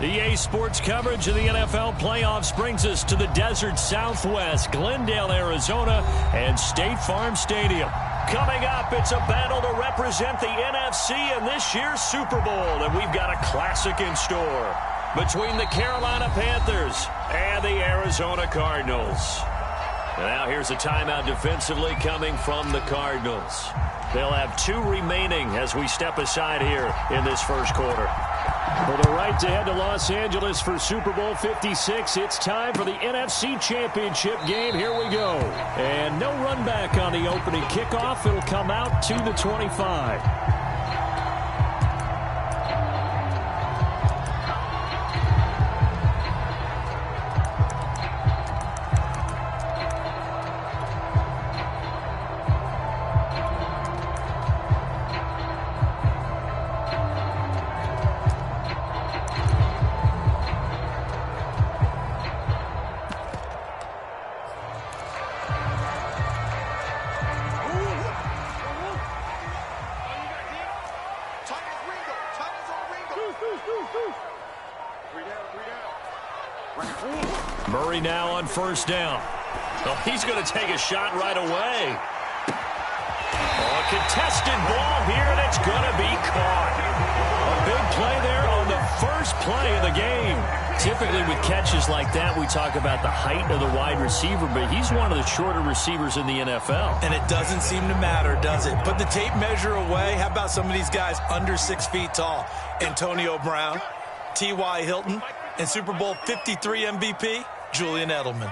EA Sports coverage of the NFL playoffs brings us to the desert Southwest, Glendale, Arizona, and State Farm Stadium. Coming up, it's a battle to represent the NFC in this year's Super Bowl, and we've got a classic in store between the Carolina Panthers and the Arizona Cardinals. Now here's a timeout defensively coming from the Cardinals. They'll have 2 remaining as we step aside here in this first quarter. For the right to head to Los Angeles for Super Bowl 56, it's time for the NFC Championship game. Here we go. And no run back on the opening kickoff. It'll come out to the 25. Murray now on first down. Oh, he's going to take a shot right away. Oh, a contested ball here, and it's going to be caught. A big play there on the first play of the game. Typically with catches like that, we talk about the height of the wide receiver, but he's one of the shorter receivers in the NFL. And it doesn't seem to matter, does it? Put the tape measure away. How about some of these guys under 6 feet tall? Antonio Brown, T.Y. Hilton, and Super Bowl 53 MVP, Julian Edelman.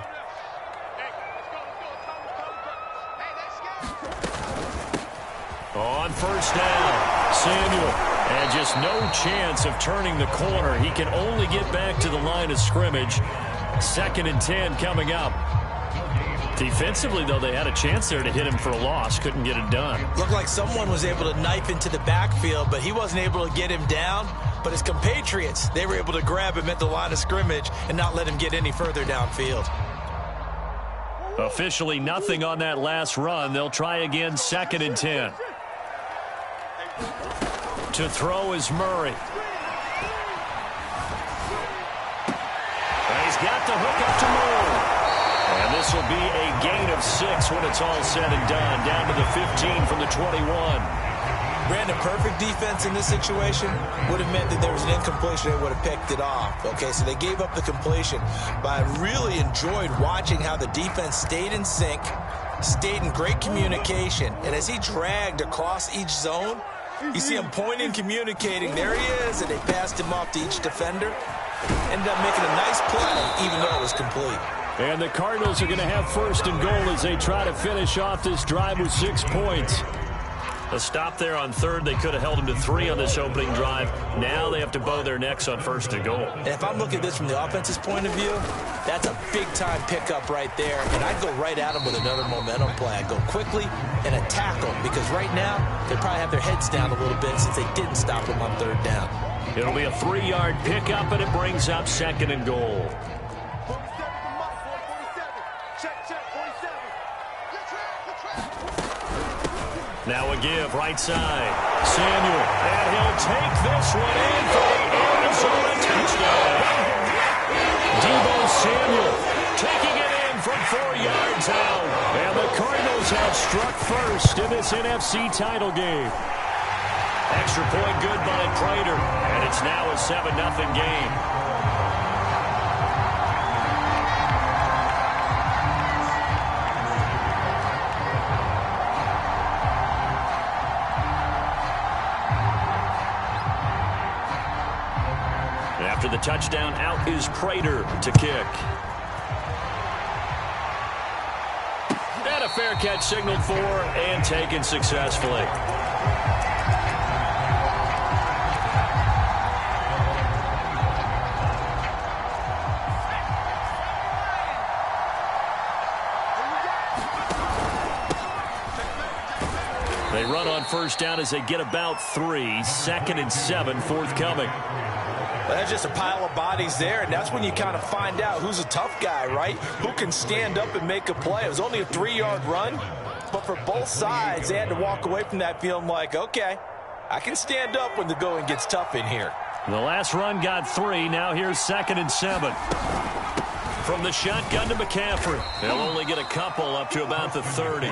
On first down, Samuel. And just no chance of turning the corner. He can only get back to the line of scrimmage. 2nd and 10 coming up. Defensively, though, they had a chance there to hit him for a loss. Couldn't get it done. Looked like someone was able to knife into the backfield, but he wasn't able to get him down. But his compatriots, they were able to grab him at the line of scrimmage and not let him get any further downfield. Officially nothing on that last run. They'll try again, 2nd and 10. To throw is Murray. And he's got the hook up to Moore. And this will be a gain of 6 when it's all said and done. Down to the 15 from the 21. Brandon, perfect defense in this situation would have meant that there was an incompletion. They would have picked it off. Okay, so they gave up the completion. But I really enjoyed watching how the defense stayed in sync, stayed in great communication. And as he dragged across each zone, you see him pointing, communicating. There he is, and they passed him off to each defender. Ended up making a nice play, even though it was complete. And the Cardinals are going to have 1st and goal as they try to finish off this drive with 6 points. A stop there on 3rd. They could have held him to 3 on this opening drive. Now they have to bow their necks on 1st and goal. And if I'm looking at this from the offense's point of view, that's a big-time pickup right there. And I'd go right at him with another momentum play. I'd go quickly and attack them because right now they probably have their heads down a little bit since they didn't stop him on 3rd down. It'll be a 3-yard pickup, and it brings up 2nd and goal. Now a give, right side. Samuel, and he'll take this one in for the Arizona touchdown. Deebo Samuel taking it in from 4 yards out. And the Cardinals have struck first in this NFC title game. Extra point good by Prater, and it's now a 7-0 game. After the touchdown, out is Prater to kick. And a fair catch signaled for and taken successfully. They run on first down as they get about 3. 2nd and 7 forthcoming. Well, that's just a pile of bodies there, and that's when you kind of find out who's a tough guy, right? Who can stand up and make a play. It was only a 3-yard run, but for both sides, they had to walk away from that feeling like, okay, I can stand up when the going gets tough in here. The last run got 3. Now here's 2nd and 7. From the shotgun to McCaffrey. They'll only get a couple up to about the 30.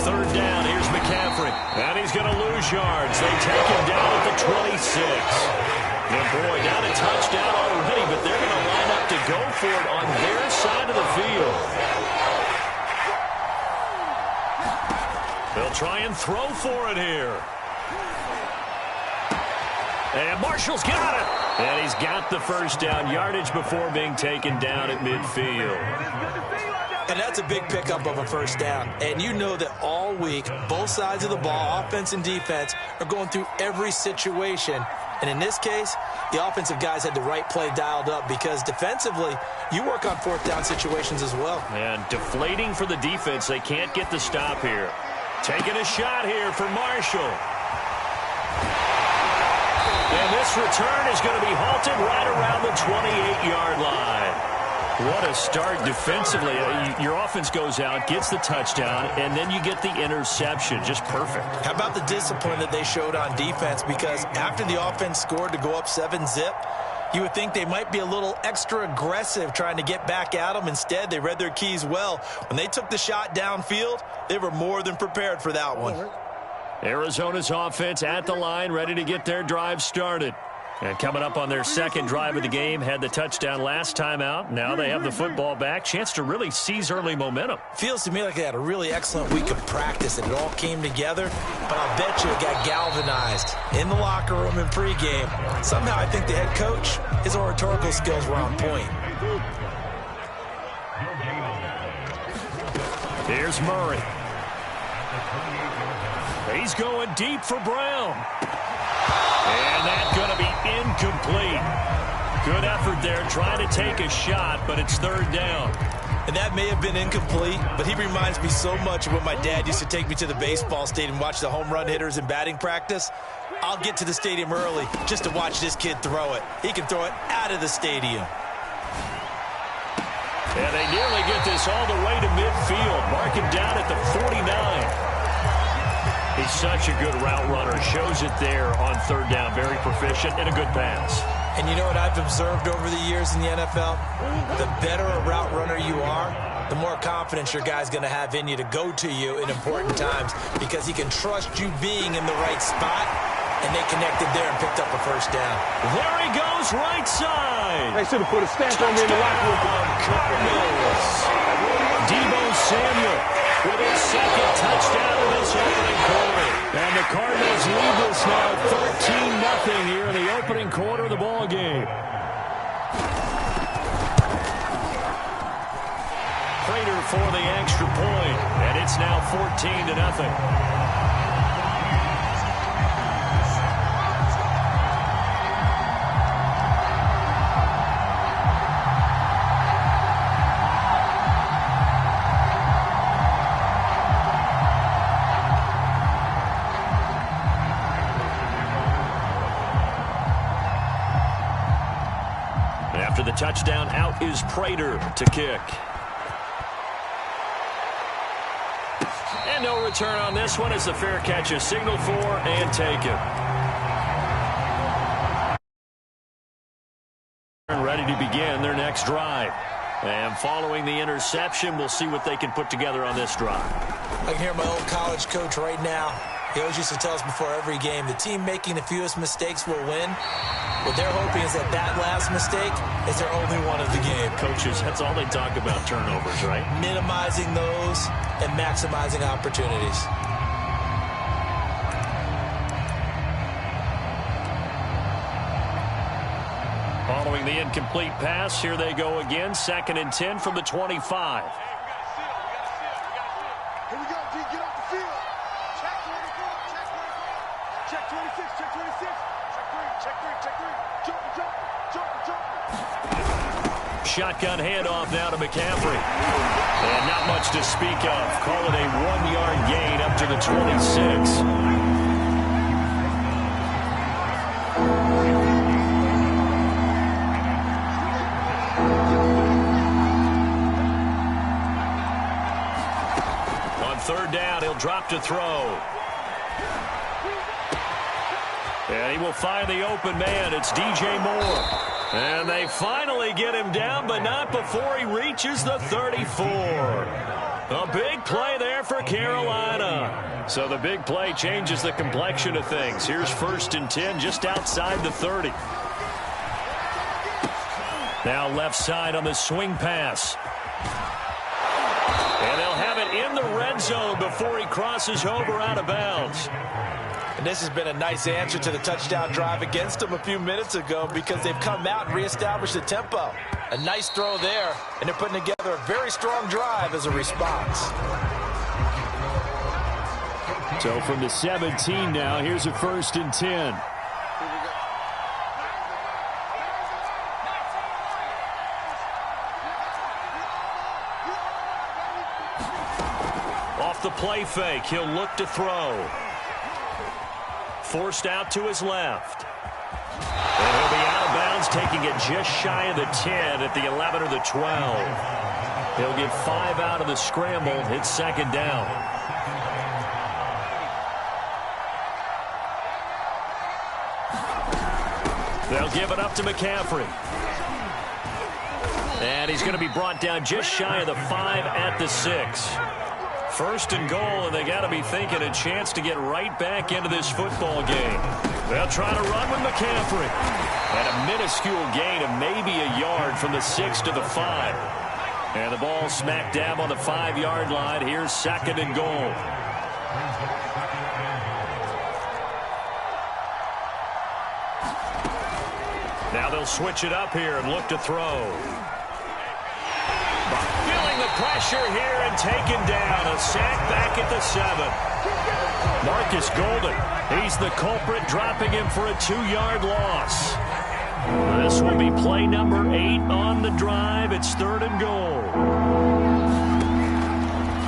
3rd down. Here's McCaffrey. And he's going to lose yards. They take him down at the 26. And boy, down a touchdown already, but they're going to line up to go for it on their side of the field. They'll try and throw for it here. And Marshall's got it. And he's got the 1st down yardage before being taken down at midfield. And that's a big pickup of a 1st down. And you know that all week, both sides of the ball, offense and defense, are going through every situation. And in this case, the offensive guys had the right play dialed up because defensively, you work on 4th down situations as well. And deflating for the defense. They can't get the stop here. Taking a shot here for Marshall. And this return is going to be halted right around the 28-yard line. What a start defensively. Your offense goes out, gets the touchdown, and then you get the interception. Just perfect. How about the discipline that they showed on defense? Because after the offense scored to go up 7-zip, you would think they might be a little extra aggressive trying to get back at them. Instead, they read their keys well. When they took the shot downfield, they were more than prepared for that one. Arizona's offense at the line, ready to get their drive started. And coming up on their 2nd drive of the game, had the touchdown last time out. Now they have the football back. Chance to really seize early momentum. Feels to me like they had a really excellent week of practice and it all came together. But I'll bet you it got galvanized in the locker room in pregame. Somehow I think the head coach, his oratorical skills were on point. Here's Murray. He's going deep for Brown. And that's going to be incomplete. Good effort there trying to take a shot, but it's 3rd down. And that may have been incomplete, but he reminds me so much of when my dad used to take me to the baseball stadium and watch the home run hitters in batting practice. I'll get to the stadium early just to watch this kid throw it. He can throw it out of the stadium. And they nearly get this all the way to midfield. Mark him down at the 49. He's such a good route runner. Shows it there on 3rd down. Very proficient and a good pass. And you know what I've observed over the years in the NFL? The better a route runner you are, the more confidence your guy's going to have in you to go to you in important times because he can trust you being in the right spot, and they connected there and picked up a 1st down. There he goes, right side. They should have put a stamp on me in the locker room. Cardinals. Deebo Samuel with his 2nd touchdown in this opening quarter. And the Cardinals lead this now 13-0 here in the opening quarter of the ball game. Prater for the extra point, and it's now 14-0. After the touchdown, out is Prater to kick. And no return on this one as the fair catch is signaled for and taken. Ready to begin their next drive. And following the interception, we'll see what they can put together on this drive. I can hear my old college coach right now. He always used to tell us before every game, the team making the fewest mistakes will win. What they're hoping is that that last mistake is their only one of the game. Coaches, that's all they talk about, turnovers, right? Minimizing those and maximizing opportunities. Following the incomplete pass, here they go again. 2nd and 10 from the 25. Here we go, D. Get off the field. Check 24, check 26, check 26. Check 3. Jump. Shotgun handoff now to McCaffrey. And not much to speak of. Call it a 1-yard gain up to the 26. out. He'll drop to throw. And he will find the open man. It's DJ Moore. And they finally get him down, but not before he reaches the 34. A big play there for Carolina. So the big play changes the complexion of things. Here's 1st and 10 just outside the 30. Now left side on the swing pass. And they'll have it in the red zone before he crosses over out of bounds. And this has been a nice answer to the touchdown drive against them a few minutes ago because they've come out and reestablished the tempo. A nice throw there, and they're putting together a very strong drive as a response. So from the 17 now, here's a 1st and 10. Off the play fake, he'll look to throw. Forced out to his left. And he'll be out of bounds, taking it just shy of the 10 at the 11 or the 12. He'll get 5 out of the scramble. It's 2nd down. They'll give it up to McCaffrey. And he's going to be brought down just shy of the 5 at the 6. 1st and goal, and they got to be thinking a chance to get right back into this football game. They'll try to run with McCaffrey. And a minuscule gain of maybe a yard from the 6 to the 5. And the ball smack dab on the 5-yard line. Here's 2nd and goal. Now they'll switch it up here and look to throw. Feeling the pressure here and taken down. A sack back at the 7. Marcus Golden, he's the culprit, dropping him for a 2-yard loss. This will be play number 8 on the drive. It's 3rd and goal.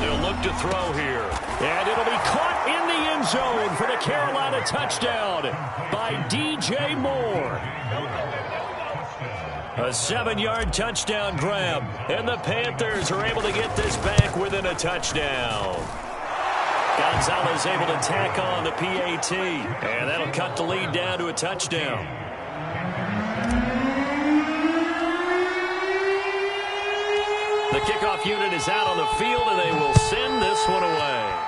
They'll look to throw here. And it'll be caught in the end zone for the Carolina touchdown by DJ Moore. A 7-yard touchdown grab, and the Panthers are able to get this back within a touchdown. Gonzalez able to tack on the PAT, and that'll cut the lead down to a touchdown. The kickoff unit is out on the field, and they will send this one away.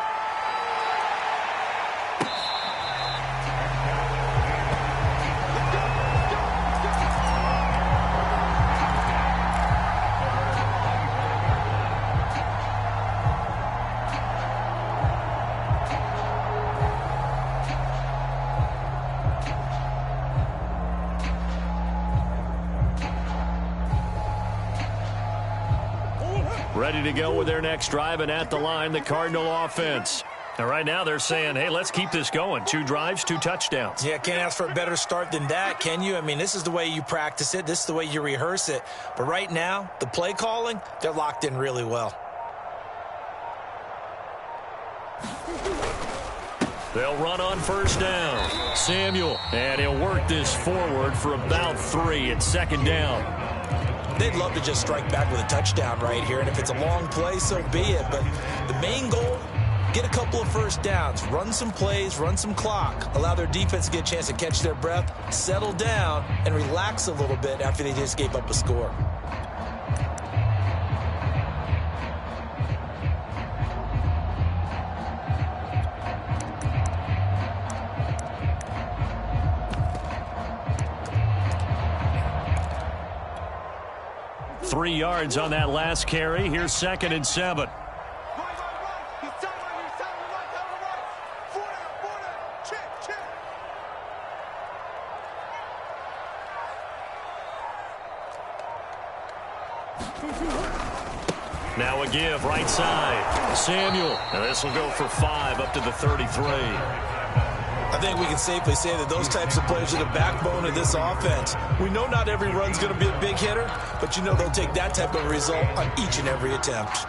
Ready to go with their next drive, and at the line, the Cardinal offense. And right now they're saying, hey, let's keep this going. 2 drives, 2 touchdowns. Yeah, can't ask for a better start than that, can you? I mean, this is the way you practice it. This is the way you rehearse it. But right now, the play calling, they're locked in really well. They'll run on 1st down. Samuel, and he'll work this forward for about 3 at 2nd down. They'd love to just strike back with a touchdown right here, and if it's a long play, so be it. But the main goal, get a couple of 1st downs, run some plays, run some clock, allow their defense to get a chance to catch their breath, settle down, and relax a little bit after they just gave up a score. Three yards on that last carry. Here's 2nd and 7. Now a give right side. Samuel. And this will go for 5 up to the 33. I think we can safely say that those types of players are the backbone of this offense. We know not every run's going to be a big hitter, but you know they'll take that type of result on each and every attempt.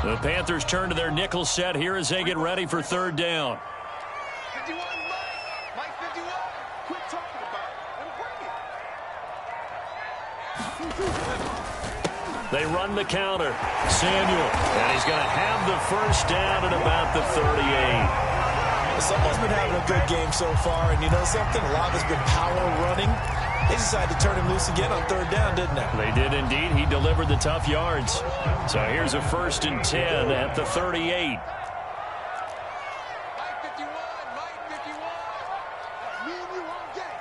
The Panthers turn to their nickel set here as they get ready for 3rd down. Quit talking about it and bring it. They run the counter. Samuel, and he's going to have the first down at about the 38. Someone's been having a good game so far, and you know something? A lot of it's been power running. They decided to turn him loose again on third down, didn't they? They did indeed. He delivered the tough yards. So here's a 1st and 10 at the 38. Mike 51, Mike 51. Me and you all day.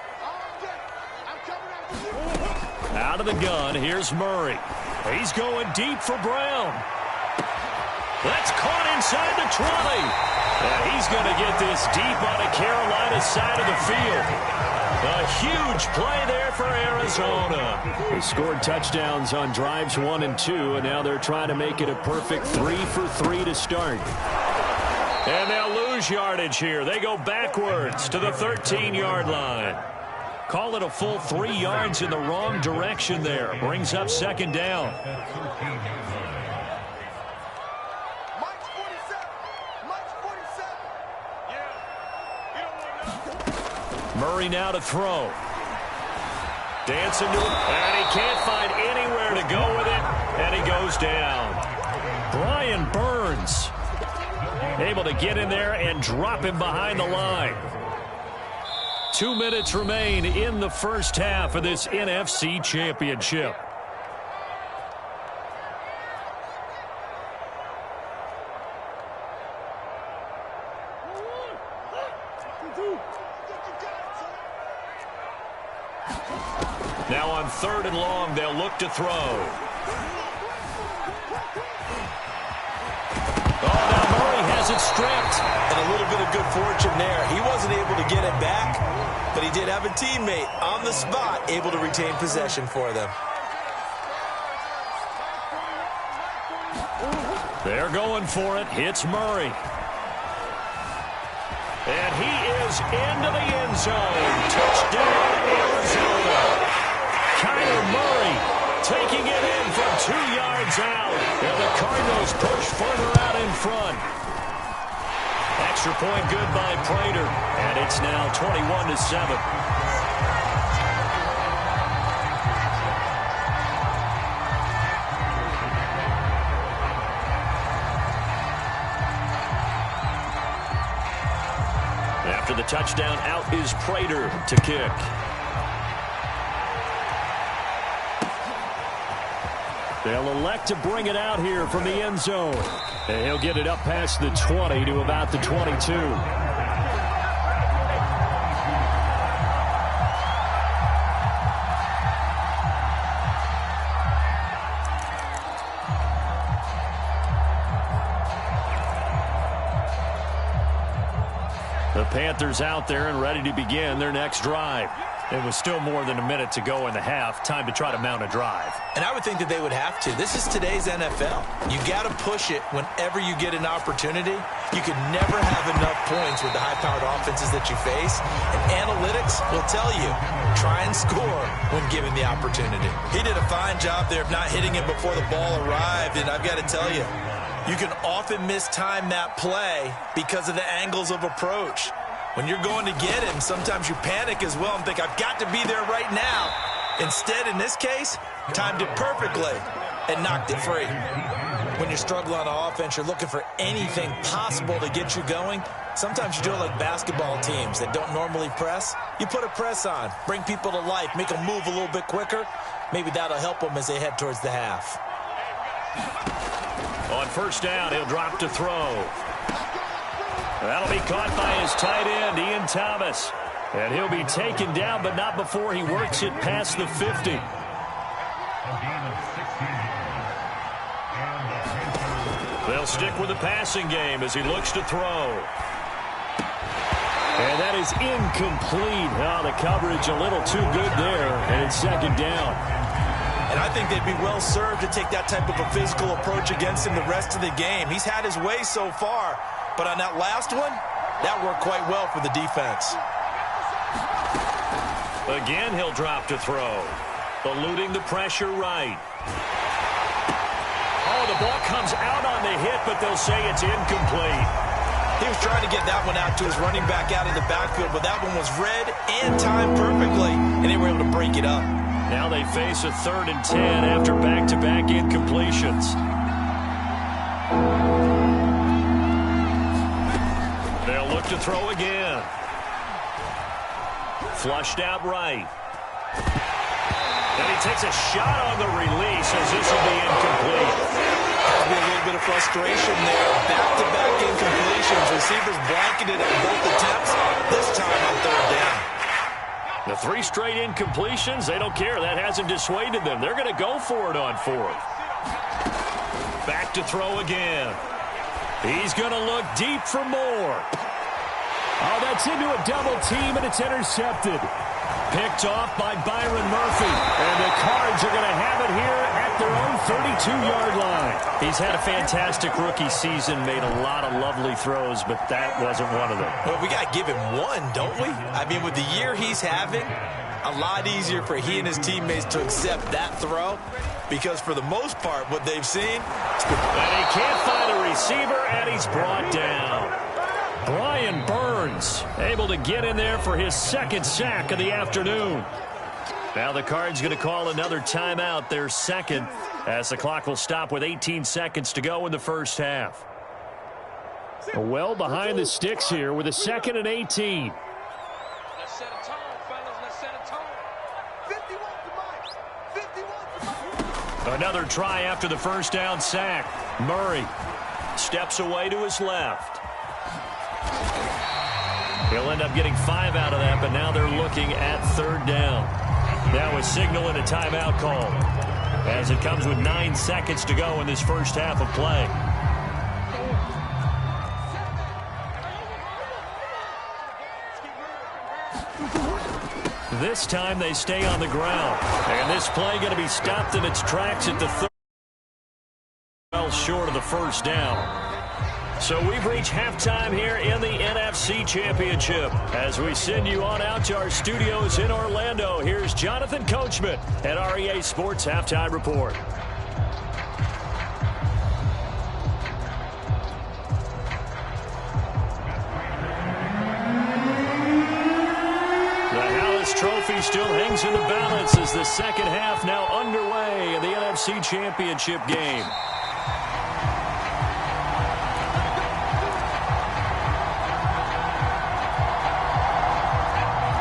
I'm coming after you. Out of the gun, here's Murray. He's going deep for Brown. That's caught inside the 20. And he's going to get this deep on the Carolina side of the field. A huge play there for Arizona. They scored touchdowns on drives 1 and 2, and now they're trying to make it a perfect 3 for 3 to start. And they'll lose yardage here. They go backwards to the 13-yard line. Call it a full 3 yards in the wrong direction there. Brings up 2nd down. Mike's 47. Mike's 47. Yeah. You don't want to. Murray now to throw. Dancing to it, and he can't find anywhere to go with it, and he goes down. Brian Burns able to get in there and drop him behind the line. 2 minutes remain in the first half of this NFC Championship. Now on 3rd and long, they'll look to throw. Oh, now Murray has it stripped. And a little bit of good fortune there. He wasn't able to get it back, but he did have a teammate on the spot able to retain possession for them. They're going for it. Hits Murray. And he is into the end zone. Touchdown, Arizona. Kyler Murray taking it in from 2 yards out. And the Cardinals push further out in front. Extra point good by Prater. And it's now 21-7. After the touchdown, out is Prater to kick. They'll elect to bring it out here from the end zone. And he'll get it up past the 20 to about the 22. The Panthers out there and ready to begin their next drive. It was still more than a minute to go in the half. Time to try to mount a drive. And I would think that they would have to. This is today's NFL. You got to push it whenever you get an opportunity. You can never have enough points with the high-powered offenses that you face. And analytics will tell you, try and score when given the opportunity. He did a fine job there of not hitting it before the ball arrived. And I've got to tell you, you can often mistime that play because of the angles of approach. When you're going to get him, sometimes you panic as well and think, I've got to be there right now. Instead, in this case, timed it perfectly and knocked it free. When you're struggling on offense, you're looking for anything possible to get you going. Sometimes you do it like basketball teams that don't normally press. You put a press on, bring people to life, make them move a little bit quicker. Maybe that'll help them as they head towards the half. On 1st down, he'll drop to throw. That'll be caught by his tight end, Ian Thomas. And he'll be taken down, but not before he works it past the 50. They'll stick with the passing game as he looks to throw. And that is incomplete. Oh, the coverage a little too good there, and it's 2nd down. And I think they'd be well served to take that type of a physical approach against him the rest of the game. He's had his way so far. But on that last one, that worked quite well for the defense. Again, he'll drop to throw. Eluding the pressure right. Oh, the ball comes out on the hit, but they'll say it's incomplete. He was trying to get that one out to his running back out in the backfield, but that one was read and timed perfectly, and they were able to break it up. Now they face a 3rd and 10 after back-to-back incompletions. They'll look to throw again. Flushed out right. And he takes a shot on the release as this will be incomplete. There's been a little bit of frustration there. Back-to-back incompletions. Receivers blanketed at both attempts, this time on 3rd down. The 3 straight incompletions, they don't care. That hasn't dissuaded them. They're going to go for it on 4th. Back to throw again. He's going to look deep for more. Oh, that's into a double team, and it's intercepted. Picked off by Byron Murphy. And the Cards are going to have it here at their own 32-yard line. He's had a fantastic rookie season, made a lot of lovely throws, but that wasn't one of them. Well, we got to give him one, don't we? I mean, with the year he's having, a lot easier for he and his teammates to accept that throw, because for the most part, what they've seen... And he can't find a receiver, and he's brought down. Brian Burns able to get in there for his 2nd sack of the afternoon. Now the Cards going to call another timeout, their 2nd, as the clock will stop with 18 seconds to go in the first half. Well behind the sticks here with a 2nd and 18. Let's set a tone, fellas. Let's set a tone. 51 to Mike. 51 to Mike. Another try after the first down sack. Murray steps away to his left. He'll end up getting 5 out of that, but now they're looking at 3rd down. Now a signal and a timeout call as it comes with 9 seconds to go in this first half of play. This time they stay on the ground. And this play going to be stopped in its tracks at the 3rd. Well short of the first down. So we've reached halftime here in the NFC Championship. As we send you on out to our studios in Orlando, here's Jonathan Coachman at REA Sports Halftime Report. The Hallis Trophy still hangs in the balance as the second half now underway in the NFC Championship game.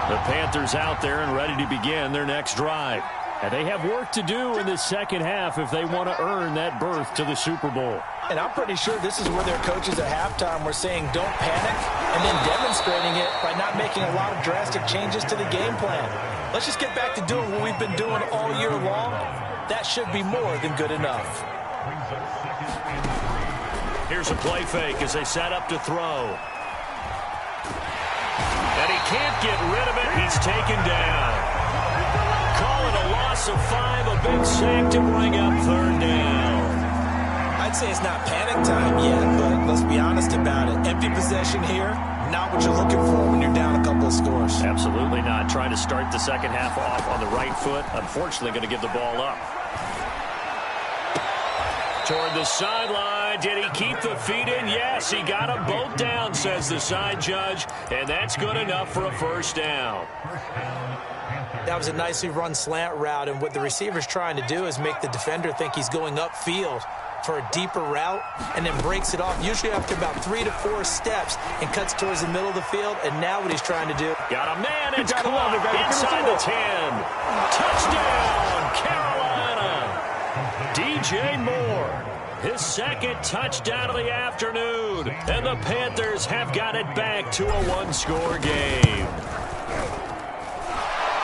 The Panthers out there and ready to begin their next drive. And they have work to do in the second half if they want to earn that berth to the Super Bowl. And I'm pretty sure this is where their coaches at halftime were saying don't panic, and then demonstrating it by not making a lot of drastic changes to the game plan. Let's just get back to doing what we've been doing all year long. That should be more than good enough. Here's a play fake as they set up to throw. And he can't get rid of it. He's taken down. Call it a loss of 5, a big sack to bring up 3rd down. I'd say it's not panic time yet, but let's be honest about it. Empty possession here, not what you're looking for when you're down a couple of scores. Absolutely not. Trying to start the second half off on the right foot. Unfortunately, going to give the ball up. Toward the sideline. Did he keep the feet in? Yes, he got them both down, says the side judge. And that's good enough for a first down. That was a nicely run slant route, and what the receiver's trying to do is make the defender think he's going upfield for a deeper route and then breaks it off, usually after about 3 to 4 steps, and cuts towards the middle of the field. And now what he's trying to do. Got a man. It's caught inside the 10. Touchdown, Carolina. DJ Moore. His 2nd touchdown of the afternoon. And the Panthers have got it back to a 1-score game.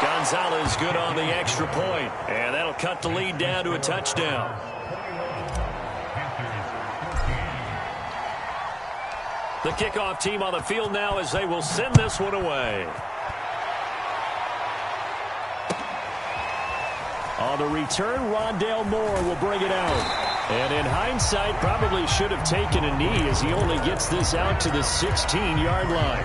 Gonzalez good on the extra point. And that'll cut the lead down to a touchdown. The kickoff team on the field now as they will send this one away. On the return, Rondale Moore will bring it out. And in hindsight, probably should have taken a knee as he only gets this out to the 16-yard line.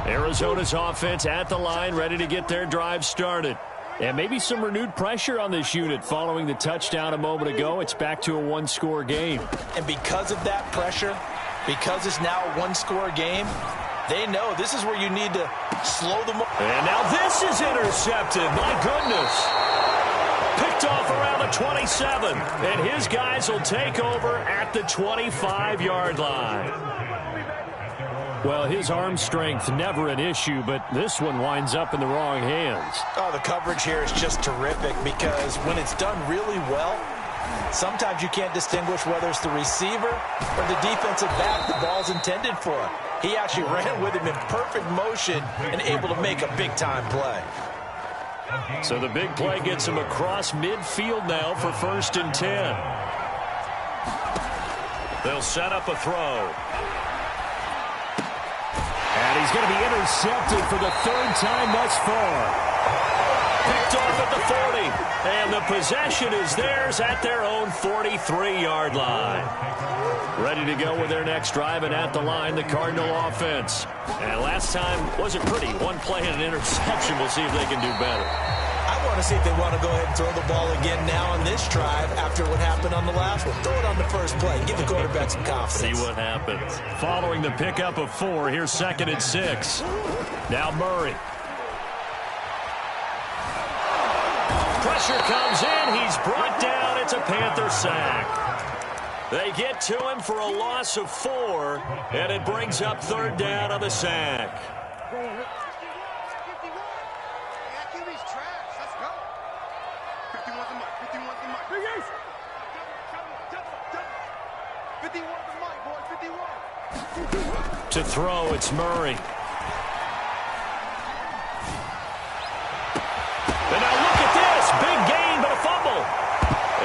Arizona's offense at the line, ready to get their drive started. And maybe some renewed pressure on this unit following the touchdown a moment ago. It's back to a one-score game. And because of that pressure, because it's now a one-score game, they know this is where you need to slow them up. And now this is intercepted. My goodness. Picked off around the 27. And his guys will take over at the 25-yard line. Well, his arm strength never an issue, but this one winds up in the wrong hands. Oh, the coverage here is just terrific because when it's done really well, sometimes you can't distinguish whether it's the receiver or the defensive back the ball's intended for. He actually ran with him in perfect motion and able to make a big-time play. So the big play gets him across midfield now for 1st and 10. They'll set up a throw. And he's going to be intercepted for the 3rd time thus far. Picked off at the 40. And the possession is theirs at their own 43-yard line. Ready to go with their next drive, and at the line, the Cardinal offense. And last time wasn't pretty. One play and an interception. We'll see if they can do better. I want to see if they want to go ahead and throw the ball again now on this drive after what happened on the last one. Throw it on the first play. Give the quarterback some confidence. See what happens. Following the pickup of 4, here's 2nd and 6. Now Murray. Pressure comes in. He's brought down. It's a Panther sack. They get to him for a loss of 4, and it brings up 3rd down on the sack. To throw, it's Murray. And now look at this. Big gain, but a fumble.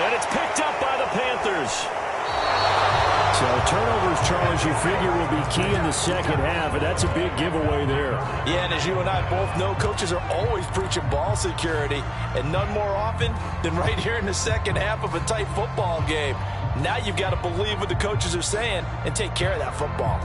And it's picked up by the Panthers. So turnovers, Charles, you figure will be key in the second half, and that's a big giveaway there. Yeah, and as you and I both know, coaches are always preaching ball security, and none more often than right here in the second half of a tight football game. Now you've got to believe what the coaches are saying and take care of that football.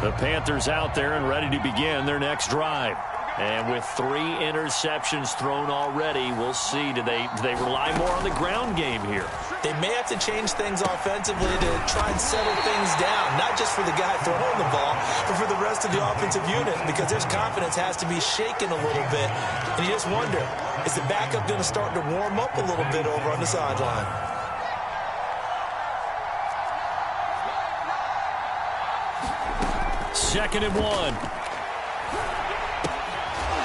The Panthers out there and ready to begin their next drive. And with 3 interceptions thrown already, we'll see. Do they rely more on the ground game here? They may have to change things offensively to try and settle things down, not just for the guy throwing the ball, but for the rest of the offensive unit, because their confidence has to be shaken a little bit. And you just wonder, is the backup going to start to warm up a little bit over on the sideline? 2nd and 1.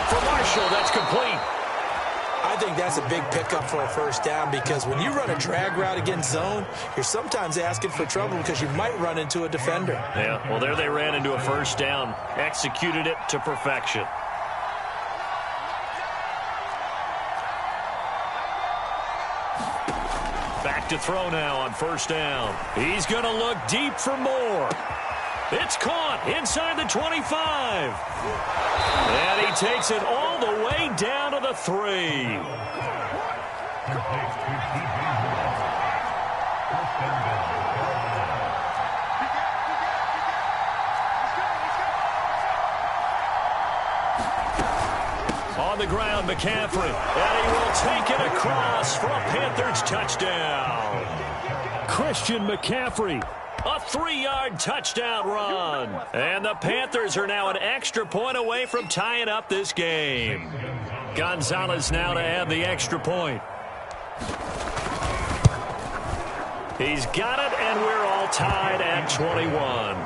For Marshall, that's complete. I think that's a big pickup for a 1st down because when you run a drag route against zone, you're sometimes asking for trouble because you might run into a defender. Yeah, well, there they ran into a 1st down. Executed it to perfection. Back to throw now on 1st down. He's going to look deep for more. It's caught inside the 25. And he takes it all the way down to the 3. On the ground, McCaffrey. And he will take it across for a Panthers touchdown. Christian McCaffrey. A 3-yard touchdown run. And the Panthers are now an extra point away from tying up this game. Gonzalez now to add the extra point. He's got it, and we're all tied at 21.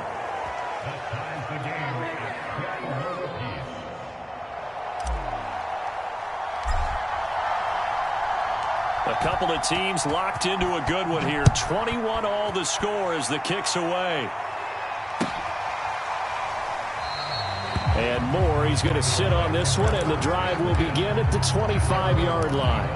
A couple of teams locked into a good one here. 21 all the score as the kick's away. And Moore, he's going to sit on this one, and the drive will begin at the 25-yard line.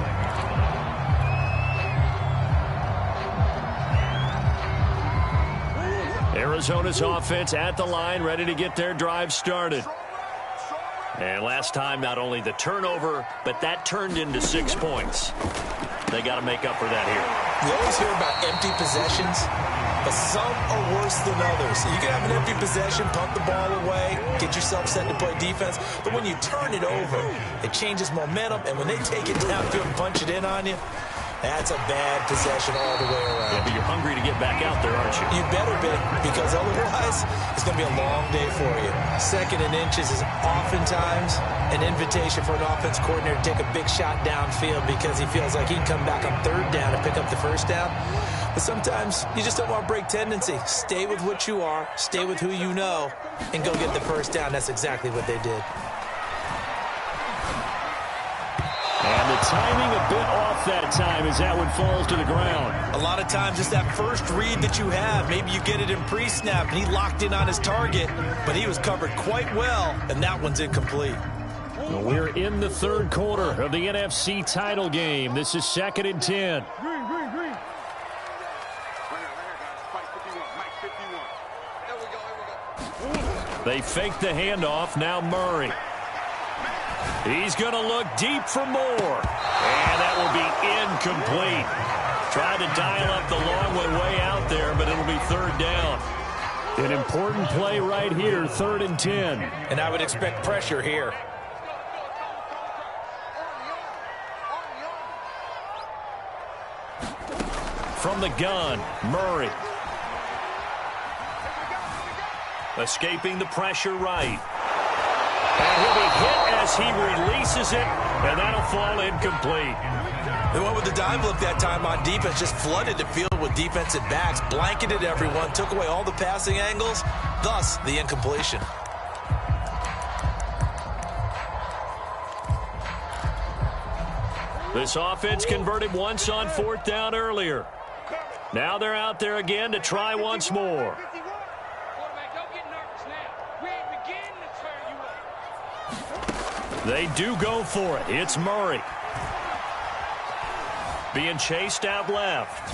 Arizona's offense at the line, ready to get their drive started. And last time, not only the turnover, but that turned into 6 points. They got to make up for that here. We always hear about empty possessions, but some are worse than others. You can have an empty possession, pump the ball away, get yourself set to play defense, but when you turn it over, it changes momentum, and when they take it downfield and punch it in on you, that's a bad possession all the way around. Yeah, but you're hungry to get back out there, aren't you? You better be, because otherwise it's going to be a long day for you. Second and inches is oftentimes an invitation for an offense coordinator to take a big shot downfield because he feels like he can come back on third down and pick up the first down. But sometimes you just don't want to break tendency. Stay with what you are, stay with who you know, and go get the first down. That's exactly what they did. And the timing a bit off that time as that one falls to the ground. A lot of times it's that first read that you have. Maybe you get it in pre-snap, and he locked in on his target, but he was covered quite well, and that one's incomplete. Well, we're in the third quarter of the NFC title game. This is 2nd and 10. Green. Fight 51. Mike 51. There we go. They fake the handoff. Now Murray. He's going to look deep for more. And that will be incomplete. Tried to dial up the long one way out there, but it'll be third down. An important play right here, 3rd and 10. And I would expect pressure here. From the gun, Murray. Escaping the pressure right. And he'll be hit as he releases it, and that'll fall incomplete. They went with the dive look that time on defense, just flooded the field with defensive backs, blanketed everyone, took away all the passing angles, thus the incompletion. This offense converted once on 4th down earlier. Now they're out there again to try once more. They do go for it. It's Murray. Being chased out left.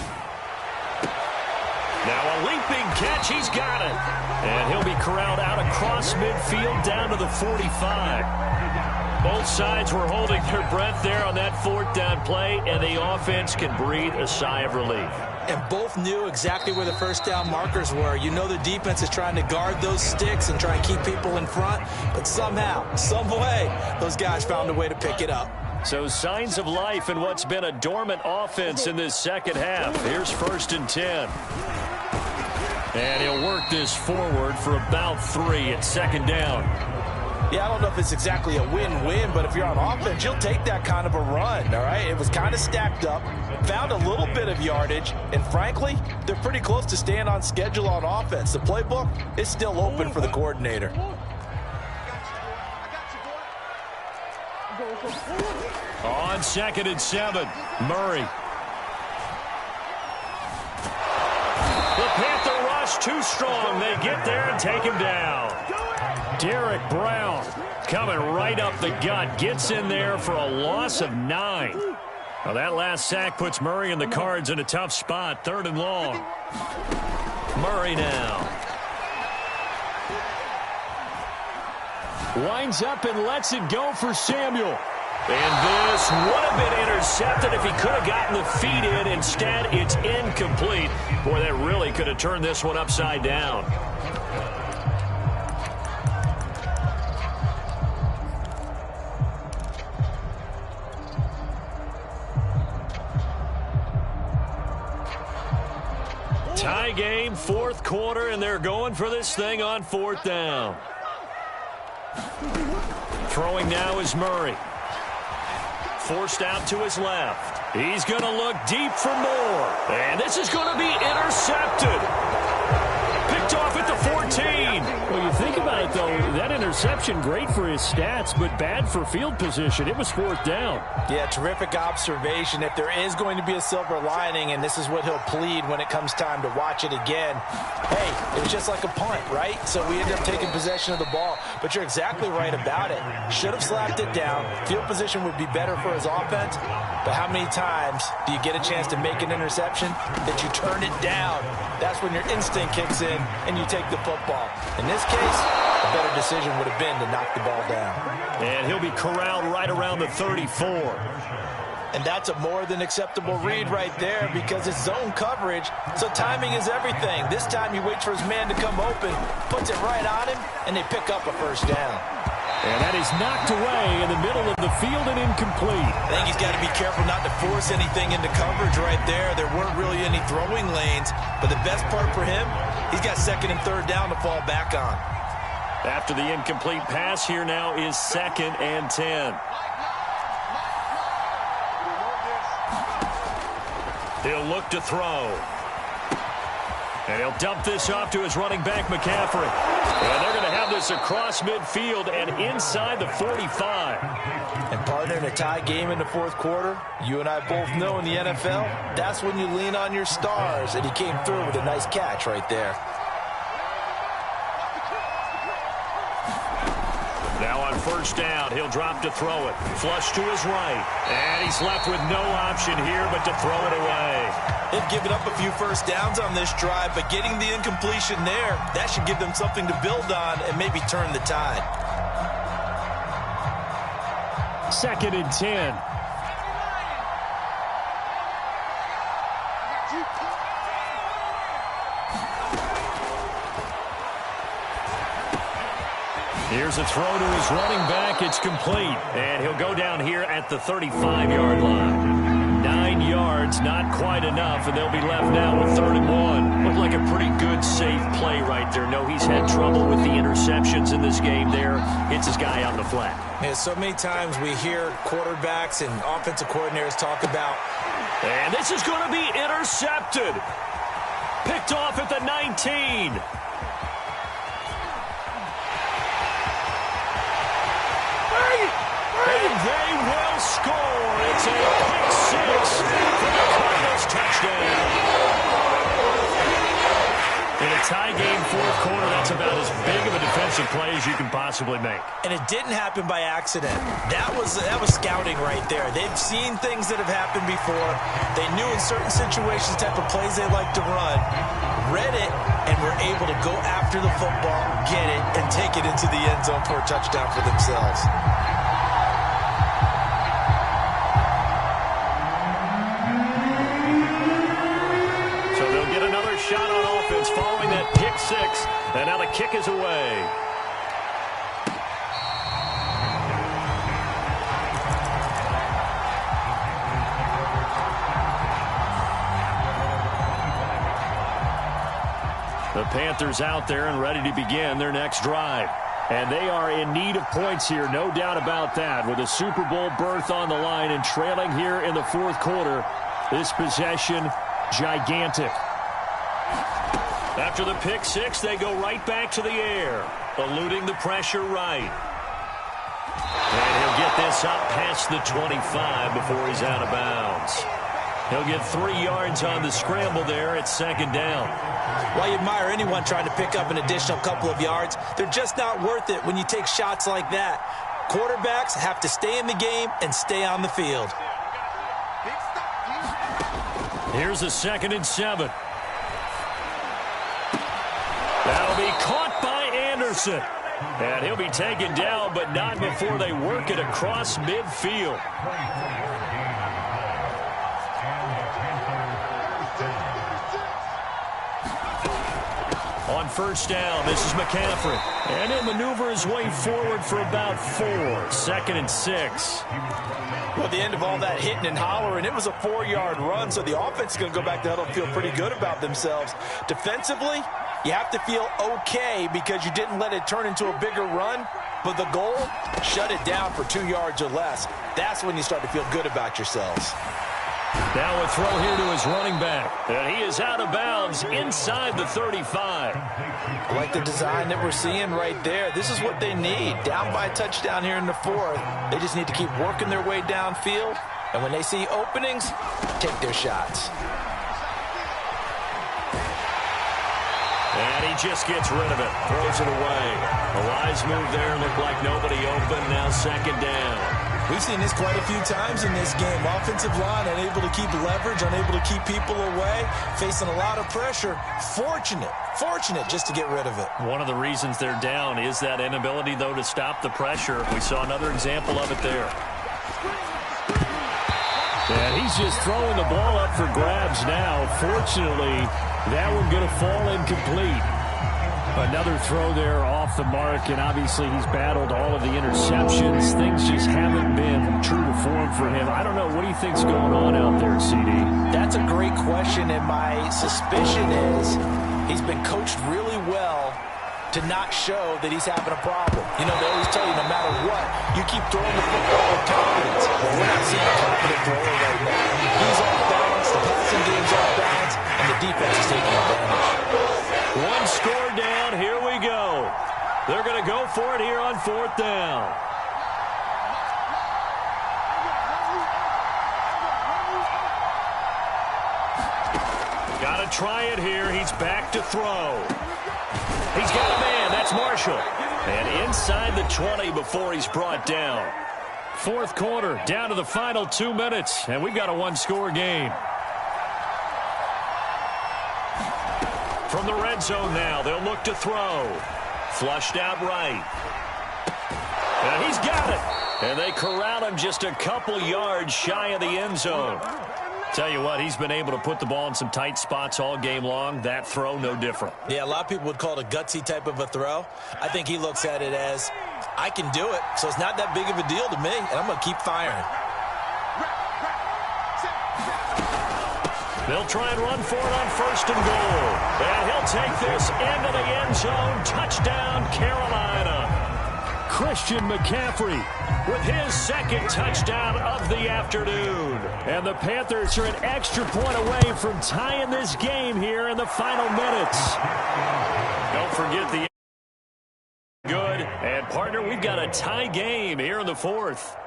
Now a leaping catch. He's got it. And he'll be corralled out across midfield down to the 45. Both sides were holding their breath there on that 4th down play, and the offense can breathe a sigh of relief. And both knew exactly where the first down markers were. You know the defense is trying to guard those sticks and try and keep people in front, but somehow, some way, those guys found a way to pick it up. So signs of life in what's been a dormant offense in this second half. Here's 1st and 10. And he'll work this forward for about 3 at 2nd down. Yeah, I don't know if it's exactly a win-win, but if you're on offense, you'll take that kind of a run, all right? It was kind of stacked up, found a little bit of yardage, and frankly, they're pretty close to staying on schedule on offense. The playbook is still open for the coordinator. On 2nd and 7, Murray. The Panther rush too strong. They get there and take him down. Derek Brown coming right up the gut. Gets in there for a loss of 9. Well, that last sack puts Murray and the Cards in a tough spot. 3rd and long. Murray now. Winds up and lets it go for Samuel. And this would have been intercepted if he could have gotten the feet in. Instead, it's incomplete. Boy, that really could have turned this one upside down. Tie game, 4th quarter, and they're going for this thing on 4th down. Throwing now is Murray. Forced out to his left. He's going to look deep for more. And this is going to be intercepted. Picked off at the 14. Well, you think about it, though, that interception, great for his stats, but bad for field position. It was 4th down. Yeah, terrific observation. If there is going to be a silver lining, and this is what he'll plead when it comes time to watch it again, hey, it was just like a punt, right? So we end up taking possession of the ball. But you're exactly right about it. Should have slapped it down. Field position would be better for his offense. But how many times do you get a chance to make an interception that you turn it down? That's when your instinct kicks in and you take the football. In this case, a better decision would have been to knock the ball down. And he'll be corralled right around the 34. And that's a more than acceptable read right there because it's zone coverage, so timing is everything. This time he waits for his man to come open, puts it right on him, and they pick up a first down. And that is knocked away in the middle of the field and incomplete. I think he's got to be careful not to force anything into coverage right there. There weren't really any throwing lanes, but the best part for him, he's got second and third down to fall back on. After the incomplete pass, here now is 2nd and 10. He'll look to throw. And he'll dump this off to his running back, McCaffrey. And they're going to have this across midfield and inside the 45. And partner, in a tie game in the fourth quarter, you and I both know in the NFL, that's when you lean on your stars. And he came through with a nice catch right there. Now on first down, he'll drop to throw it. Flush to his right. And he's left with no option here but to throw it away. They've given up a few first downs on this drive, but getting the incompletion there, that should give them something to build on and maybe turn the tide. 2nd and 10. Here's a throw to his running back. It's complete. And he'll go down here at the 35-yard line. 9 yards, not quite enough, and they'll be left now with 3rd and 1. Looked like a pretty good, safe play right there. No, he's had trouble with the interceptions in this game there. Hits his guy on the flat. Yeah, so many times we hear quarterbacks and offensive coordinators talk about. And this is going to be intercepted. Picked off at the 19. And they will score. It's a pick 6 for the Cardinals touchdown. In a tie game fourth quarter, that's about as big of a defensive play as you can possibly make. And it didn't happen by accident. That was scouting right there. They've seen things that have happened before. They knew in certain situations the type of plays they like to run, read it, and were able to go after the football, get it, and take it into the end zone for a touchdown for themselves. Shot on offense following that pick 6, and now the kick is away. The Panthers out there and ready to begin their next drive. And they are in need of points here, no doubt about that. With a Super Bowl berth on the line and trailing here in the fourth quarter, this possession gigantic. After the pick 6, they go right back to the air, eluding the pressure right. And he'll get this up past the 25 before he's out of bounds. He'll get 3 yards on the scramble there at 2nd down. While you admire anyone trying to pick up an additional couple of yards, they're just not worth it when you take shots like that. Quarterbacks have to stay in the game and stay on the field. Here's a 2nd and 7. That'll be caught by Anderson. And he'll be taken down, but not before they work it across midfield. On first down, this is McCaffrey. And he'll maneuver his way forward for about 4. 2nd and 6. Well, at the end of all that hitting and hollering, it was a 4-yard run, so the offense is going to go back to huddle and feel pretty good about themselves. Defensively, you have to feel okay because you didn't let it turn into a bigger run, but the goal, shut it down for 2 yards or less. That's when you start to feel good about yourselves. Now a throw here to his running back. And he is out of bounds inside the 35. I like the design that we're seeing right there. This is what they need. Down by a touchdown here in the fourth. They just need to keep working their way downfield. And when they see openings, take their shots. And he just gets rid of it. Throws it away. A wise move there. Looked like nobody open. Now 2nd down. We've seen this quite a few times in this game. Offensive line unable to keep leverage, unable to keep people away, facing a lot of pressure. Fortunate just to get rid of it. One of the reasons they're down is that inability, though, to stop the pressure. We saw another example of it there. And he's just throwing the ball up for grabs now. Fortunately, that one going to fall incomplete. Another throw there off the mark, and obviously he's battled all of the interceptions. Things just haven't been true to form for him. I don't know. What do you think's going on out there, CD? That's a great question, and my suspicion is he's been coached really well to not show that he's having a problem. You know, they always tell you no matter what, you keep throwing the football with confidence. We're not seeing a confident thrower right now. He's off balance, the passing game's off balance, and the defense is taking advantage. One score down, here we go. They're going to go for it here on 4th down. Got to try it here. He's back to throw. He's got a man. That's Marshall. And inside the 20 before he's brought down. 4th quarter, down to the final 2 minutes, and we've got a one-score game. From the red zone now, they'll look to throw. Flushed out right. And he's got it. And they corral him just a couple yards shy of the end zone. Tell you what, he's been able to put the ball in some tight spots all game long. That throw, no different. Yeah, a lot of people would call it a gutsy type of a throw. I think he looks at it as, I can do it, so it's not that big of a deal to me, and I'm going to keep firing. They'll try and run for it on 1st and goal. And he'll take this into the end zone. Touchdown, Carolina. Christian McCaffrey with his 2nd touchdown of the afternoon. And the Panthers are an extra point away from tying this game here in the final minutes. Don't forget the good. And, partner, we've got a tie game here in the 4th.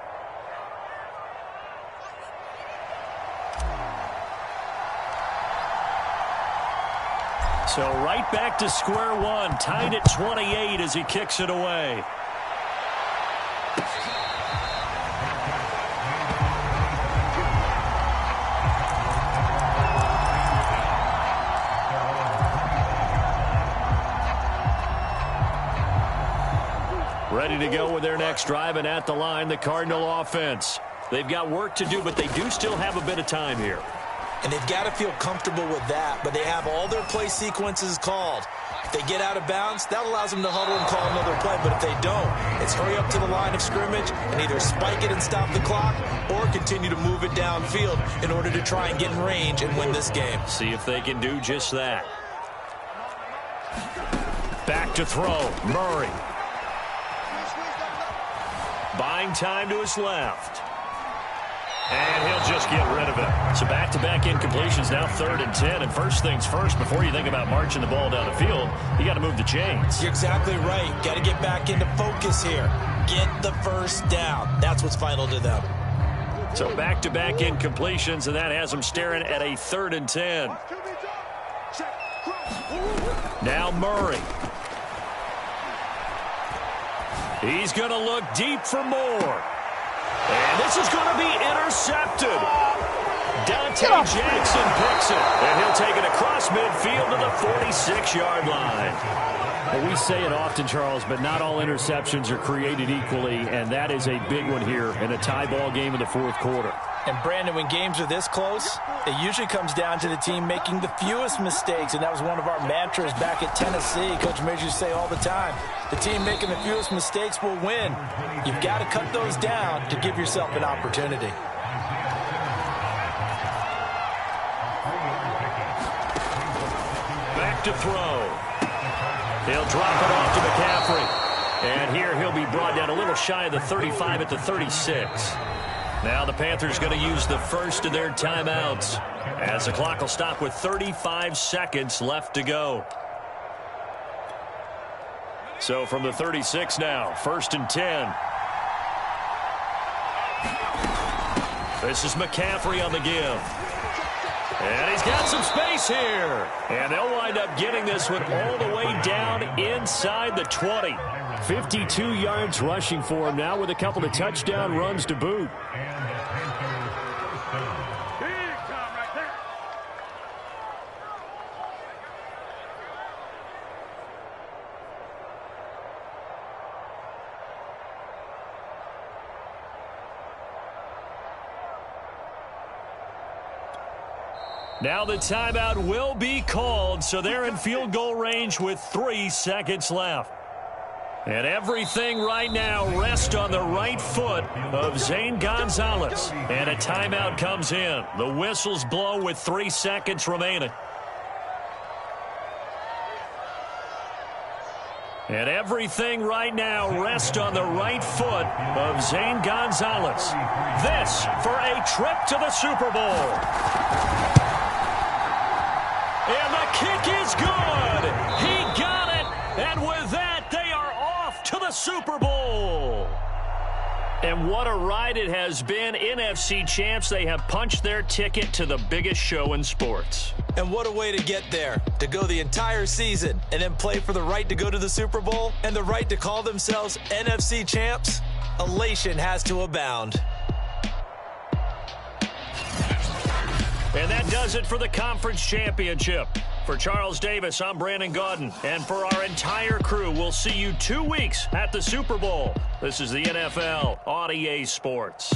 So right back to square one, tied at 28 as he kicks it away. Ready to go with their next drive, and at the line, the Cardinal offense. They've got work to do, but they do still have a bit of time here. And they've got to feel comfortable with that, but they have all their play sequences called. If they get out of bounds, that allows them to huddle and call another play. But if they don't, it's hurry up to the line of scrimmage and either spike it and stop the clock or continue to move it downfield in order to try and get in range and win this game. See if they can do just that. Back to throw, Murray. Buying time to his left. And he'll just get rid of it. So back-to-back incompletions, now 3rd and 10. And first things first, before you think about marching the ball down the field, you got to move the chains. You're exactly right. Got to get back into focus here. Get the first down. That's what's vital to them. So back-to-back incompletions, and that has them staring at a 3rd and 10. Now Murray. He's going to look deep for more. And this is going to be intercepted. Dante Jackson picks it. And he'll take it across midfield to the 46-yard line. Well, we say it often, Charles, but not all interceptions are created equally, and that is a big one here in a tie ball game in the 4th quarter. And, Brandon, when games are this close, it usually comes down to the team making the fewest mistakes, and that was one of our mantras back at Tennessee. Coach Majors used to say all the time, the team making the fewest mistakes will win. You've got to cut those down to give yourself an opportunity. Back to throw. He'll drop it off to McCaffrey. And here he'll be brought down a little shy of the 35 at the 36. Now the Panthers going to use the first of their timeouts as the clock will stop with 35 seconds left to go. So from the 36 now, 1st and 10. This is McCaffrey on the give. And he's got some space here. And they'll wind up getting this one all the way down inside the 20. 52 yards rushing for him now with a couple of touchdown runs to boot. Now the timeout will be called, so they're in field goal range with 3 seconds left. And everything right now rests on the right foot of Zane Gonzalez. And a timeout comes in. The whistles blow with 3 seconds remaining. And everything right now rests on the right foot of Zane Gonzalez. This for a trip to the Super Bowl. And the kick is good. He got it. And with that, they are off to the Super Bowl. And what a ride it has been. NFC champs, they have punched their ticket to the biggest show in sports. And what a way to get there, to go the entire season and then play for the right to go to the Super Bowl and the right to call themselves NFC champs. Elation has to abound. And that does it for the conference championship. For Charles Davis, I'm Brandon Gaudin. And for our entire crew, we'll see you 2 weeks at the Super Bowl. This is the NFL on EA Sports.